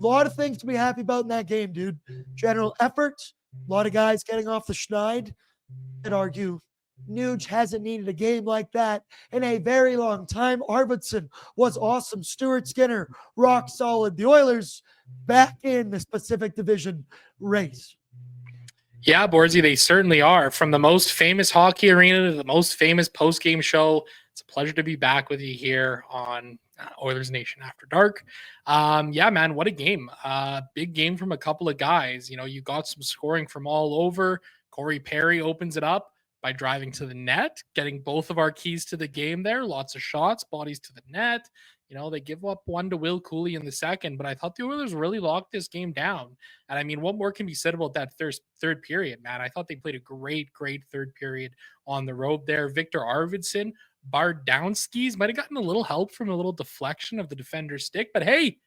lot of things to be happy about in that game, dude. General effort, a lot of guys getting off the schneid. I'd argue Nuge hasn't needed a game like that in a very long time. Arvidsson was awesome. Stuart Skinner, rock solid. The Oilers back in the Pacific Division race. Yeah, Boardzy, they certainly are. From the most famous hockey arena to the most famous post-game show, it's a pleasure to be back with you here on Oilersnation After Dark. Yeah, man, what a game. Big game from a couple of guys. You know, you got some scoring from all over. Corey Perry opens it up by driving to the net, getting both of our keys to the game there. Lots of shots, bodies to the net. You know, they give up one to Will Cooley in the second, but I thought the Oilers really locked this game down. And I mean, what more can be said about that third period, man? I thought they played a great third period on the road there. Victor Arvidsson, barred down skis, might have gotten a little help from a little deflection of the defender's stick, but hey,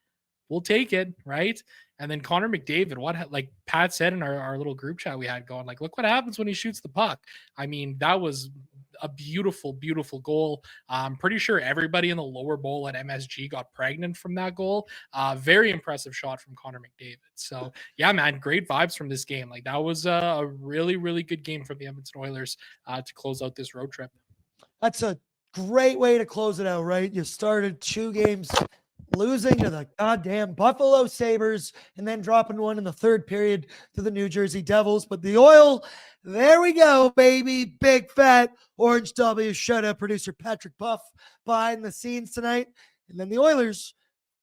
we'll take it, right? And then Connor McDavid, what, like Pat said in our little group chat we had going, like, look what happens when he shoots the puck. I mean, that was a beautiful goal. I'm pretty sure everybody in the lower bowl at MSG got pregnant from that goal. Very impressive shot from Connor McDavid. So yeah, man, great vibes from this game. Like, that was a really good game from the Edmonton Oilers to close out this road trip. That's a great way to close it out, right? You started 2 games losing to the goddamn Buffalo Sabres and then dropping one in the third period to the New Jersey Devils. But the Oil, there we go, baby. Big fat Orange W. Shout out producer Patrick Puff behind the scenes tonight. And then the Oilers,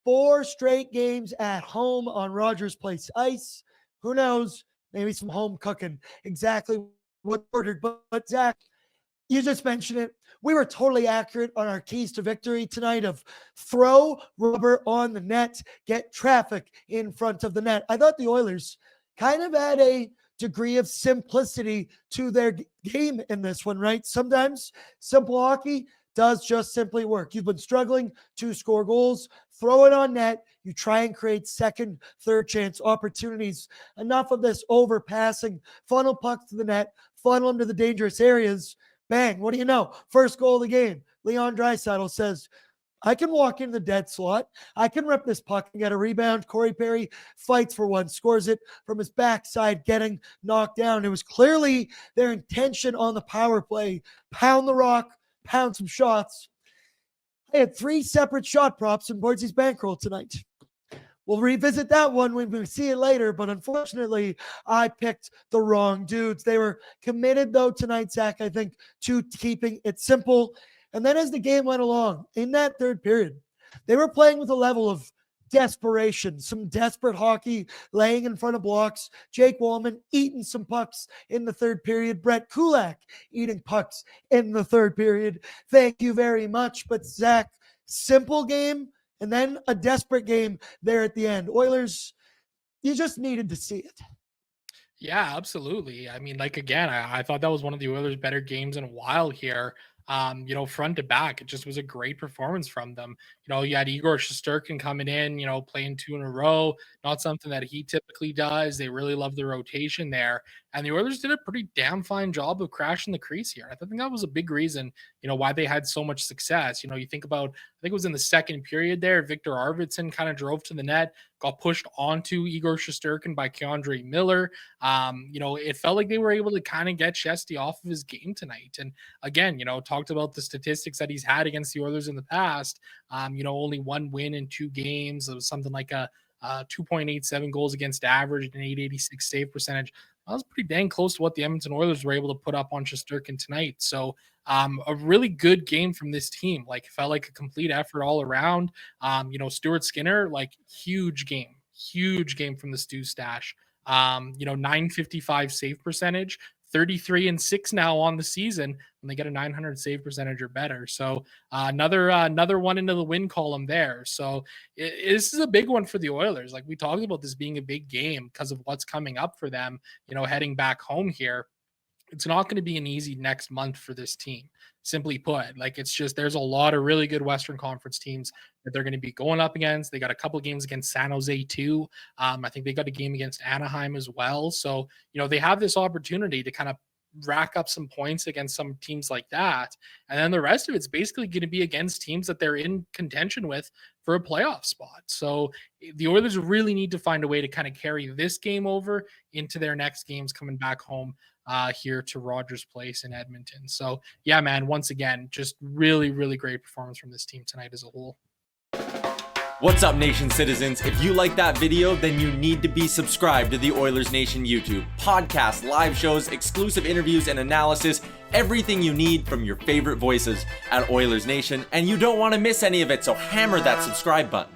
4 straight games at home on Rogers Place ice. Who knows? Maybe some home cooking. Exactly what ordered. But Zach, you just mentioned it. We were totally accurate on our keys to victory tonight of throw rubber on the net, get traffic in front of the net. I thought the Oilers kind of had a degree of simplicity to their game in this one, right? Sometimes simple hockey does just simply work. You've been struggling to score goals, throw it on net. You try and create second, third chance opportunities. Enough of this overpassing, funnel pucks to the net, funnel them to the dangerous areas. Bang, what do you know? First goal of the game. Leon Draisaitl says, I can walk into the dead slot. I can rip this puck and get a rebound. Corey Perry fights for one, scores it from his backside, getting knocked down. It was clearly their intention on the power play. Pound the rock, pound some shots. I had 3 separate shot props in Boardzy's bankroll tonight. We'll revisit that one when we see it later, but unfortunately, I picked the wrong dudes. They were committed, though, tonight, Zach, I think, to keeping it simple. And then as the game went along, in that third period, they were playing with a level of desperation, some desperate hockey, laying in front of blocks. Jake Wallman eating some pucks in the third period. Brett Kulak eating pucks in the third period. Thank you very much. But, Zach, simple game. And then a desperate game there at the end. Oilers, you just needed to see it. Yeah, absolutely. I mean, like, again, I thought that was one of the Oilers' better games in a while here. You know, front to back, it just was a great performance from them. You know, you had Igor Shesterkin coming in, you know, playing 2 in a row, not something that he typically does. They really love the rotation there. And the Oilers did a pretty damn fine job of crashing the crease here. I think that was a big reason, you know, why they had so much success. You know, you think about, I think it was in the second period there, Victor Arvidsson kind of drove to the net, got pushed onto Igor Shesterkin by Keandre Miller. You know, it felt like they were able to kind of get Shesty off of his game tonight. And again, you know, talked about the statistics that he's had against the Oilers in the past. You know, only 1 win in 2 games. It was something like a 2.87 goals against average and an 886 save percentage. That was pretty dang close to what the Edmonton Oilers were able to put up on Shesterkin tonight. So a really good game from this team. Like, it felt like a complete effort all around. You know, Stuart Skinner, like, huge game from the Stu Stash. You know, 955 save percentage, 33-6 now on the season when they get a 900 save percentage or better. So another one into the win column there. So this is a big one for the Oilers. Like, we talked about this being a big game because of what's coming up for them, you know, heading back home here. It's not going to be an easy next month for this team. Simply put, like, it's just, there's a lot of really good Western Conference teams that they're going to be going up against. They got a couple of games against San Jose too. I think they got a game against Anaheim as well. So, you know, they have this opportunity to kind of rack up some points against some teams like that. And then the rest of it's basically going to be against teams that they're in contention with for a playoff spot. So the Oilers really need to find a way to kind of carry this game over into their next games coming back home here to Rogers Place in Edmonton. So yeah, man, once again, just really, really great performance from this team tonight as a whole. What's up, Nation citizens? If you like that video, then you need to be subscribed to the Oilers Nation YouTube. Podcasts, live shows, exclusive interviews, and analysis. Everything you need from your favorite voices at Oilers Nation. And you don't want to miss any of it, so hammer that subscribe button.